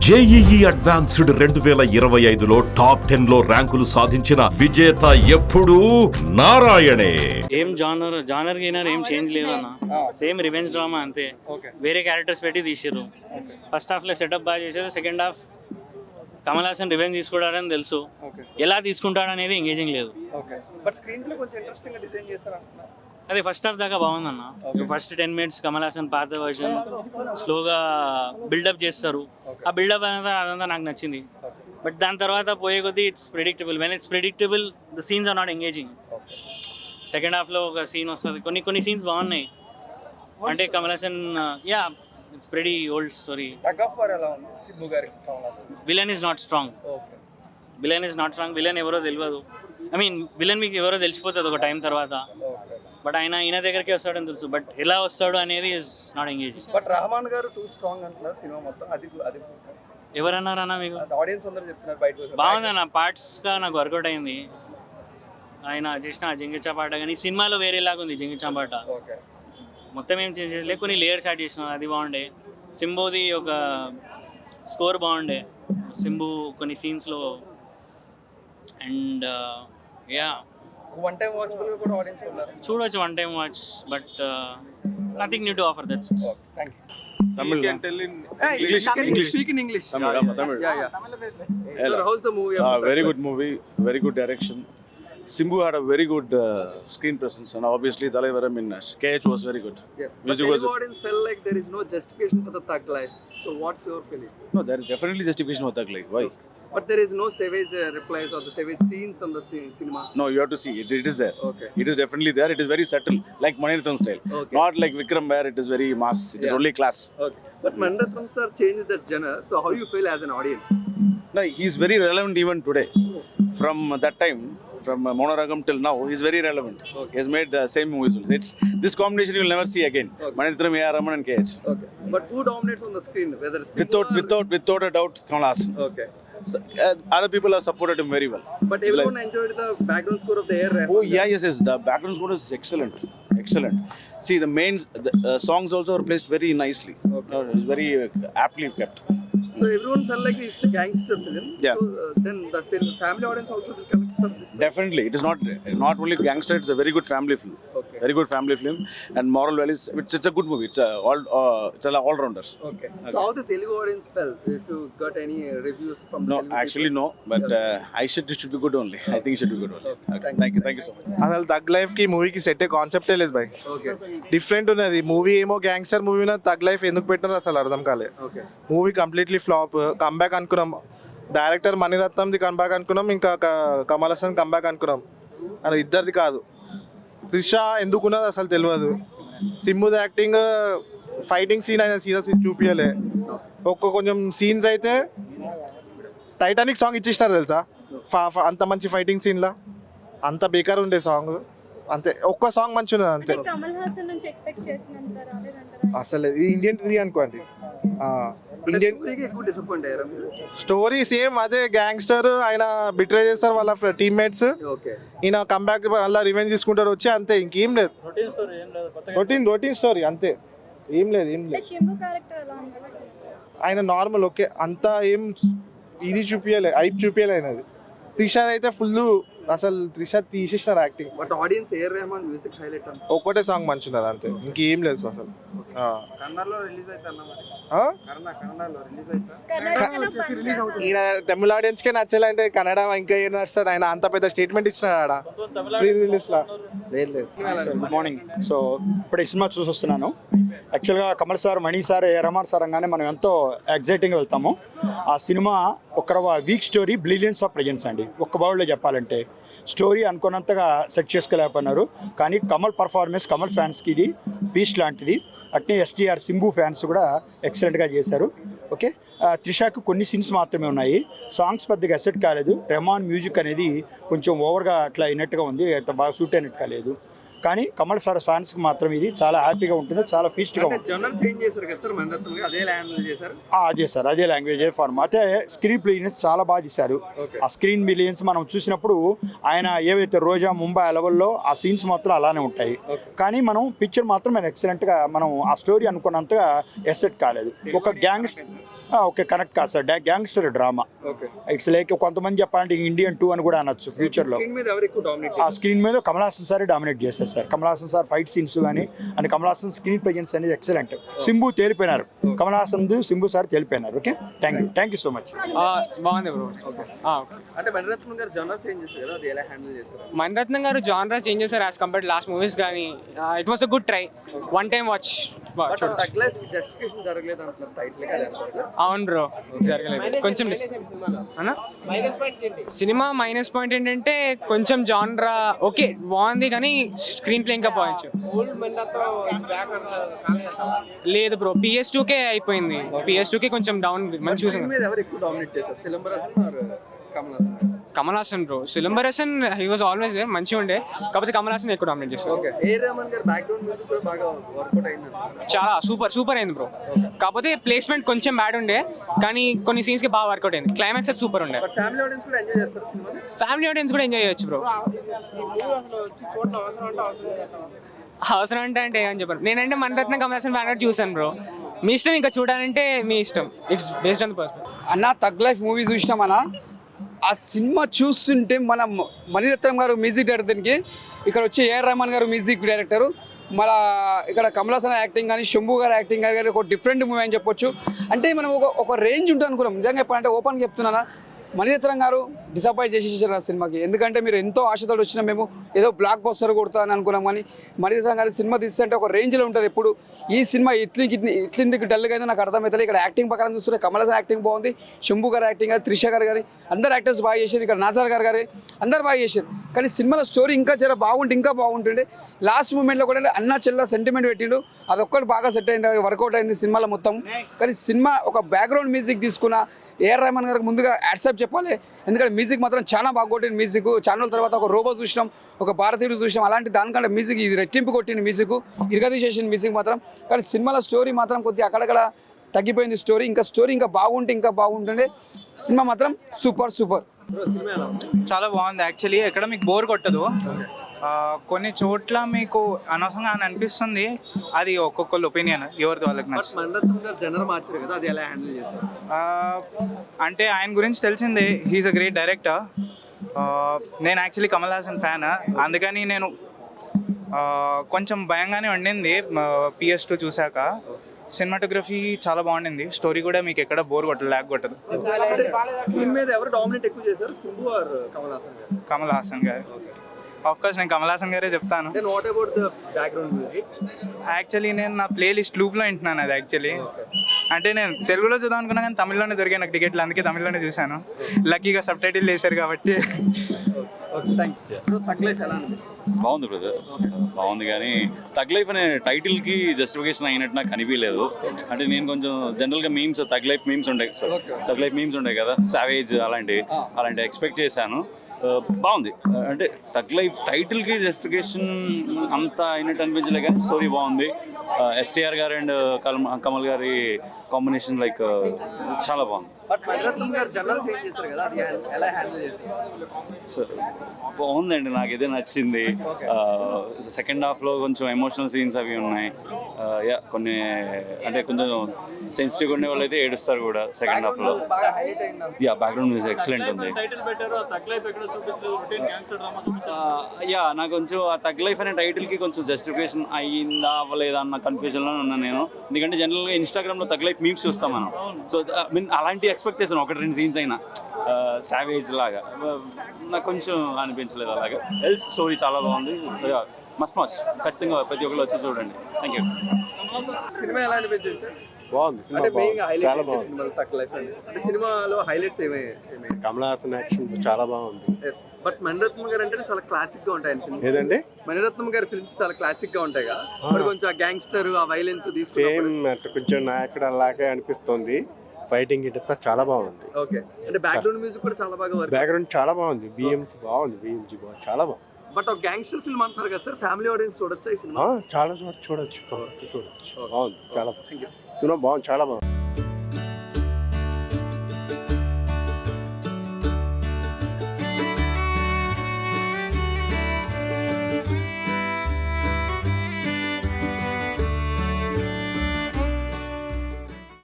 JEE advanced 2025లో top 10లో ర్యాంకులు సాధించిన విజేత ఎప్పుడూ నారాయణే. ఏం జానర్ గైనర్ ఏం చేంజ్ లేదన్న, సేమ్ రివెంజ్ డ్రామా అంతే. వేరే క్యారెక్టర్స్ పెట్టి తీసిర్రు. ఫస్ట్ హాఫ్ లో సెటప్ బాగా చేశారు, second half Kamal Haasan revenge తీసుకుంటాడని తెలుసు, ఎలా తీసుకుంటాడనేది ఎంగేజింగ్ లేదు. అదే ఫస్ట్ హాఫ్ దాకా బాగుందన్న. ఫస్ట్ 10 minutes కమల్ హాసన్ పాత వర్షన్ స్లోగా బిల్డప్ చేస్తారు, ఆ బిల్డప్ అదంతా నాకు నచ్చింది. బట్ దాని తర్వాత పోయే కొద్దీ it's predictable. When it's predictable the scenes are not engaging. Second హాఫ్లో ఒక సీన్ వస్తుంది, కొన్ని సీన్స్ బాగున్నాయి. అంటే Kamal Haasan yeah it's pretty old story. Villain is not strong. Villain ఎవరో తెలియదు. ఐ మీన్ విలన్ మీకు ఎవరో తెలిసిపోతుంది ఒక టైం తర్వాత. బట్ ఈయన దగ్గరికి వస్తాడని తెలుసు, బట్ ఎలా వస్తాడు అనేది is not engaging. But Rahman గారు టూ స్ట్రాంగ్ అంటున్నారు సినిమా మొత్తం. అది ఎవరన్నారన్నా మీకు? ఆడియన్స్ అందరూ చెప్తున్నారు బయట. బాగుందన్న, పార్ట్స్గా నాకు వర్కౌట్ అయింది. ఆయన చేసిన జింగిచా పాట కానీ సినిమాలో వేరేలాగా ఉంది. జింగిచా పాట మొత్తం ఏం చేంజ్ చేయలేదు, కొన్ని లేయర్స్ యాడ్ చేసిన, అది బాగుండే. సింబోది ఒక స్కోర్ బాగుండే, సింబు కొన్ని సీన్స్లో. And yeah one time watchable కూడా ఆడియన్స్ ఉన్నారు, చూడొచ్చు one time watch. But nothing new to offer. That's thank you. Tamil. You can tell in English. Speak in English. Tamil. Yeah. Sir, how's the movie? Very good movie, very good direction. Simbu had a very good screen presence, and obviously Thalaivaram in KH was very good. Yes. Music But was. audience felt like there is no justification for the thug life. So what's your feeling? No, there is definitely justification for that. Like, why? But there is no savage replies or the savage scenes on the cinema. No, you have to see it. It is there. Okay. It is definitely there. It is very subtle, like Maniratnam style. Okay. Not like Vikram, where it is very mass. It is only class. Okay. But Maniratnam sir changed that genre. So how you feel as an audience? No, he is very relevant even today. From that time, from Monaragam till now, he is very relevant. Okay. He has made the same movies. It's this combination you will never see again. Okay. Maniratnam, A.R. Rahman, and KH. Okay. But who dominates on the screen? Whether Simbu Without a doubt, Kamal Haasan. Okay. So, other people have supported him very well. But everyone enjoyed the background score of the air. Oh yeah, yes. The background score is excellent. See, the main songs also are placed very nicely. Okay. It's very aptly kept. So everyone felt like it's a gangster film. Yeah. So then the family audience also will come for this. Definitely, it is not only gangster. It's a very good family film. Okay. Very good family film, and moral values. It's a good movie. It's a all rounders. Okay. So how the Telugu audience felt? If you got any reviews from No, Telugu actually people? no. But I said it should be good only. I think it should be good only. Okay. Thank you so much. అసలు తగ్ life కి మూవీకి set కాన్సెప్టే లేదు భయ్. Okay. Different ఉన్నది movie. ఏమో gangster movie ఉన్న తగ్ లైఫ్ ఎందుకు పెట్టారో అసలు అర్థం కాలేదు. Okay. Movie completely flop. Comeback అనుకున్నాం, డైరెక్టర్ మణిరత్నంది కంబ్యాక్ అనుకున్నాం, ఇంకా కమల్ హాసన్ కంబ్యాక్ అనుకున్నాం. అది ఇద్దరిది కాదు. త్రిష ఎందుకున్నది అసలు తెలియదు. సింబుది యాక్టింగ్, ఫైటింగ్ సీన్ అయినా సీరియస్ చూపించలే. కొంచెం సీన్స్ అయితే టైటానిక్ సాంగ్ ఇచ్చిస్తారు తెలుసా, అంత మంచి ఫైటింగ్ సీన్లా అంత బేకార్ ఉండే సాంగ్. అంతే, ఒక్క సాంగ్ మంచి ఉన్నది అంతే. అసలు ఇండియన్ 3 అనుకోండి. ఇండియన్ ఎక్కువ డిసప్పాయింట్ అయ్యారా మీరు? స్టోరీ సేమ్ అదే, గ్యాంగ్స్టర్ ఆయన బిట్రే చేస్తారు వాళ్ళ టీమ్మేట్స్. ఓకే. ఈయన కంబ్యాక్ అలా రివెంజ్ తీసుకుంటారు వచ్చి, అంతే, ఇంకేం లేదు. రొటీన్ స్టోరీ అంతే, ఏం లేదు. ఆయన నార్మల్, ఓకే, అంతా ఏం ఇది చూపించలే, ఐప్ చూపించలే ఆయనది. త్రిష అయితే ఫుల్, అసలు త్రిష తీసేసినారు acting. But audience AR Rahman music highlight అని ఒక్కటే సాంగ్ మంచిన్నది అంతే, ఇంకేం లేదు అసలు. కన్నడలో రిలీజ్ అవుతా అన్నమాట. కన్నడలో రిలీజ్ అవుతా. ఈయన తమిళ ఆడియన్స్ కే నచ్చాలంటే కన్నడ ఇంకా ఏం నడుస్తాడు ఆయన? అంత పెద్ద స్టేట్మెంట్ ఇచ్చినాడు ఆడ ప్రీ రిలీజ్ లా. లేదు. Good morning. సో ఇప్పుడు ఈ సినిమా చూసి వస్తున్నాను. యాక్చువల్గా కమల్ సార్, మణి సార్, ఏ రహమాన్ సార్ అనగానే మనం ఎంతో ఎగ్జైటింగ్గా వెళ్తాము. ఆ సినిమా ఒక week story, brilliance of presence అండి. ఒక్క బౌల్లో చెప్పాలంటే స్టోరీ అనుకున్నంతగా సెట్ చేసుకోలేకపోయినారు. కానీ కమల్ పర్ఫార్మెన్స్, కమల్ ఫ్యాన్స్కి ఇది పీస్ లాంటిది. అట్నే ఎస్టీఆర్, సింబు ఫ్యాన్స్ కూడా ఎక్సలెంట్గా చేశారు. ఓకే. త్రిషాకు కొన్ని సీన్స్ మాత్రమే ఉన్నాయి. సాంగ్స్ పెద్దగా అసెట్ కాలేదు. రెహమాన్ మ్యూజిక్ అనేది కొంచెం ఓవర్గా అట్లా అయినట్టుగా ఉంది, అంత బాగా సూట్ అయినట్టుగా లేదు. కానీ కమల్ ఫ్యాన్స్కి మాత్రం ఇది చాలా హ్యాపీగా ఉంటుంది, చాలా ఫీస్ట్గా ఉంటుంది. జనరల్ చేంజ్ చేశారు కదా సార్, మణిరత్నం అదే లాంగ్వేజ్ చేశారు. అదే సార్, అదే లాంగ్వేజ్, అదే ఫార్మ్. అయితే స్క్రీన్ ప్లేయన్స్ చాలా బాగా తీశారు. ఆ స్క్రీన్ ప్లేయన్స్ మనం చూసినప్పుడు ఆయన ఏవైతే రోజా, ముంబై లెవెల్లో ఆ సీన్స్ మాత్రం అలానే ఉంటాయి. కానీ మనం పిక్చర్ మాత్రం ఎక్సలెంట్గా, మనం ఆ స్టోరీ అనుకున్నంతగా ఎసెట్ కాలేదు. ఒక గ్యాంగ్ ఓకే కనెక్ట్ కాదు sir, gangster drama. Okay. It's like కొంతమంది చెప్పాలంటే ఇండియన్ 2 అని కూడా అనొచ్చు ఫ్యూచర్లో. స్క్రీన్ మీద ఎవరు ఎక్కువ డామినేట్ ఆ స్క్రీన్ మీద కమల్ హాసన్ సారే డామినేట్ చేస్తారు sir. Kamal Haasan sir fight scenes కానీ and Kamal Haasan screen presence అనేది ఎక్సలెంట్. సింబు తేలిపోయినారు, కమల్ హాసన్ సింబు సార్ తేలిపోయినారు. Okay, thank you so much. బాగుంది బ్రో. అంటే మణిరత్నం గారు జనరల్ చేంజ్ చేస్తారు కదా, అది ఎలా హ్యాండిల్ చేస్తారు? మణిరత్నం గారు జానరా చేంజ్ చేశారు యాజ్ కంపేర్ లాస్ట్ మూవీస్, కానీ it was a good try, one time watch. But తగ్గ లైఫ్ జస్టిఫికేషన్ జరగలేదు అంటున్నారు టైటిల్ కదా. అవును బ్రో, జరగలేదు కొంచెం. సినిమా మైనస్ పాయింట్ ఏంటంటే కొంచెం జానరా ఓకే బాగుంది, కానీ స్క్రీన్ ప్లే ఇంకా పోవచ్చు. లేదు బ్రో, PS2కే అయిపోయింది. PS2కే కొంచెం డౌన్ మంచి చూసాం. స్క్రీన్ మీద ఎవరు ఎక్కువ డామినేట్ చేస్తారు, Silambarasan or Kamal Haasan? Kamal Haasan bro. Silambarasan he was always మంచిగా ఉండే, కాకపోతే కమల్ హాసన్ ఎక్కువ డామినేట్ చేస్తారు. ఓకే. రెహమాన్ గారు బ్యాక్గ్రౌండ్ మ్యూజిక్ కూడా బాగా వర్కౌట్ అయింది. చాలా సూపర్ అయింది బ్రో. కాకపోతే ప్లేస్మెంట్ కొంచెం బ్యాడ్ ఉండే, కానీ కొన్ని సీన్స్ కి బాగా వర్కౌట్ అయింది. క్లైమాక్స్ అది సూపర్ ఉండే. బట్ ఫ్యామిలీ ఆడియన్స్ కూడా ఎంజాయ్ చేస్తారు సినిమాని. ఫ్యామిలీ ఆడియన్స్ కూడా ఎంజాయ్ చేయొచ్చు బ్రో. అవసరం అంటే ఏమని చెప్పారు. నేనంటే మణిరత్నం కమల్ హాసన్ ఫ్యాన్ చూసాను బ్రో. మీ ఇష్టం, ఇంకా చూడాలంటే మీ ఇష్టం. It's based on the person. అన్న తగ్ లైఫ్ మూవీ చూసినాం అన్న. ఆ సినిమా చూస్తుంటే మన మణిరత్నం గారు మ్యూజిక్ డైరెక్టర్, దీనికి ఇక్కడ వచ్చి ఏఆర్ రెహమాన్ గారు మ్యూజిక్ డైరెక్టరు, మన ఇక్కడ కమల్ హాసన్ యాక్టింగ్ కానీ శంభు గారు యాక్టింగ్ కానీ ఒక డిఫరెంట్ మూవీ అని చెప్పొచ్చు. అంటే మనం ఒక రేంజ్ ఉంటుంది అనుకున్నాం. నిజంగా చెప్పాలంటే ఓపెన్గా చెప్తున్నానా, మణిరత్నం గారు డిసప్పాయింట్ చేసేసారు ఆ సినిమాకి. ఎందుకంటే మీరు ఎంతో ఆశతో వచ్చినా మేము ఏదో బ్లాక్ బస్టర్ కొడతా అని అనుకున్నాం, కానీ మణిరత్నం గారి సినిమా తీస్తుంటే ఒక రేంజ్లో ఉంటుంది. ఎప్పుడు ఈ సినిమా ఇట్లిందికి డల్గా అయిందో నాకు అర్థమవుతుంది. ఇక్కడ యాక్టింగ్ ప్రకారం చూస్తుంటే కమల్ హాసన్ యాక్టింగ్ బాగుంది, శంభు గారు యాక్టింగ్ కానీ, త్రిష గారు కానీ అందరు యాక్టర్స్ బాగా చేశారు. ఇక్కడ నాజర్ గారు కానీ అందరు బాగా చేశారు. కానీ సినిమాలో స్టోరీ ఇంకా జర ఇంకా బాగుంటుండే. లాస్ట్ మూమెంట్లో కూడా అన్న చెల్ల సెంటిమెంట్ పెట్టిండు, అదొక్కటి బాగా సెట్ అయింది, వర్కౌట్ అయింది సినిమాలో మొత్తం. కానీ సినిమా ఒక బ్యాక్గ్రౌండ్ మ్యూజిక్ తీసుకున్న ఏఆర్ రెహమాన్ గారికి ముందుగా యాడ్సాప్ చెప్పాలి. ఎందుకంటే మ్యూజిక్ మాత్రం చాలా బాగా కొట్టింది. మ్యూజిక్ ఛానల్ తర్వాత ఒక రోబో చూసినాం, ఒక భారతీయుడు చూసినాం. అలాంటి దానికంటే మ్యూజిక్ ఇది రెట్టింపు కొట్టింది. మ్యూజిక్ ఇరగదీసేసిన మ్యూజిక్ మాత్రం. కానీ సినిమాలో స్టోరీ మాత్రం కొద్దిగా అక్కడక్కడ తగ్గిపోయింది. స్టోరీ ఇంకా బాగుంటుండే. సినిమా మాత్రం సూపర్. సినిమా ఎలా ఉంది? చాలా బాగుంది యాక్చువల్లీ. ఎక్కడ మీకు బోర్ కొట్టదు. కొన్ని చోట్ల మీకు అనవసరంగా అని అనిపిస్తుంది, అది ఒక్కొక్కళ్ళ ఒపీనియన్, ఎవరిది వాళ్ళకి బట్ నచ్చుతుంది. మణిరత్నం గారు జనరల్ మార్చారు కదా, అది ఎలా హ్యాండిల్ చేస్తారు? అంటే ఆయన గురించి తెలిసిందే, హీఈస్ అ గ్రేట్ డైరెక్టర్. నేను యాక్చువల్లీ కమల్ హాసన్ ఫ్యాన్, అందుకని నేను కొంచెం భయంగానే ఉండింది PS2 చూశాక. సినిమాటోగ్రఫీ చాలా బాగుండింది, స్టోరీ కూడా మీకు ఎక్కడ బోర్ ల్యాగ్ కొట్టదు. స్క్రీన్ మీద ఎవరు డామినేట్ ఎక్కువ చేశారు, సింబు ఆర్ కమల్ హాసన్ గారు? కమల్ హాసన్ గారు. ఆఫ్ కోర్స్ నేను కమల్ హాసన్ గారే చెప్తాను. Then what about the background music? Actually నేను నా ప్లేలిస్ట్ లూప్లో వింటున్నాను అది యాక్చువల్లీ. అంటే నేను తెలుగులో చూద్దాం అనుకున్నా, కానీ తమిళ్లోనే దొరికాయి నాకు టికెట్లు, అందుకే తమిళ్లోనే చూశాను. లక్కీగా సబ్ టైటిల్ వేశారు కాబట్టి. తగ్ లైఫ్ ఎలా ఉంది? బాగుంది బ్రదర్, బాగుంది. కానీ తగ్ లైఫ్ అనే టైటిల్కి జస్టిఫికేషన్ అయినట్టు నాకు అనిపించలేదు. అంటే నేను కొంచెం జనరల్గా మీమ్స్ తగ్ లైఫ్ మీమ్స్ ఉంటాయి కదా, సావేజ్ అలాంటి ఎక్స్పెక్ట్ చేశాను. బాగుంది. అంటే తగ్ లైఫ్ టైటిల్కి జస్టిఫికేషన్ అంత అయినట్టు అనిపించలే, కానీ స్టోరీ బాగుంది. STR గారు అండ్ కమల్ గారి కాంబినేషన్ లైక్ చాలా బాగుంది. బట్ మణిరత్నం గారు జనరల్ చేంజ్ చేశారు కదా, అది ఎలా హ్యాండిల్ చేస్తారు? సో బాగుందండి, నాకు ఇదే నచ్చింది. సెకండ్ హాఫ్లో కొంచెం ఎమోషనల్ సీన్స్ అవి ఉన్నాయి. కొన్ని అంటే కొంచెం సెన్సిటివ్ ఉండే వాళ్ళు అయితే ఏడుస్తారు కూడా సెకండ్ హాఫ్లో. బాగా హైలైట్ అయింది. బ్యాక్గ్రౌండ్ మ్యూజిక్ ఎక్సలెంట్ ఉంది. నాకు కొంచెం ఆ తగ్ లైఫ్ అనే టైటిల్కి కొంచెం జస్టిఫికేషన్ అయ్యిందా అవ్వలేదా అన్న కన్ఫ్యూజన్లో ఉన్నాను నేను. ఎందుకంటే జనరల్గా ఇన్స్టాగ్రామ్లో తగ్ లైఫ్ మీమ్స్ చూస్తాం మనం. సో మీన్ అలాంటి ఎక్స్పెక్ట్ చేశాను, 1-2 సీన్స్ అయినా సావేజ్ లాగా. నాకు కొంచెం అనిపించలేదు అలాగా. ఎల్స్ స్టోరీ చాలా బాగుంది. మస్ట్ ఖచ్చితంగా ప్రతి ఒక్కరు వచ్చి చూడండి. Thank you. సినిమా ఎలా అనిపించింది సార్? బాగుంది. అంటే మెయిన్ హైలైట్ సినిమాలో తగ్ లైఫ్ అంటే సినిమాలో హైలైట్స్ ఏమయ్యాయి? కమల్ హాసన్ యాక్షన్ చాలా బాగుంది. బట్ మణిరత్నం గారు అంటే చాలా క్లాసిక్ గా ఉంటాయి. ఏదండి? మణిరత్నం గారి ఫిల్మ్స్ చాలా క్లాసిక్ గా ఉంటాయి కదా, మరి కొంచెం ఆ గ్యాంగ్స్టర్ ఆ వైలెన్స్ తీసుకున్నప్పుడు కొంచెం నాయకుడు అలాగే అనిపిస్తుంది. ఫైటింగ్ ఇట్లా చాలా బాగుంది. ఓకే. అంటే బ్యాక్గ్రౌండ్ మ్యూజిక్ కూడా చాలా బాగా వర్క్. బ్యాక్గ్రౌండ్ చాలా బాగుంది. BMG బాగుంది. చాలా బాగుంది. బట్ ఒక గ్యాంగ్స్టర్ ఫిల్మ్ అంటారు కదా సార్, ఫ్యామిలీ ఆడియన్స్ చూడొచ్చా ఈ సినిమా? చాలా చూడొచ్చు. బాగుంది. చాలా బాగుంది. సినిమా బాగుంది. చాలా బాగుంది.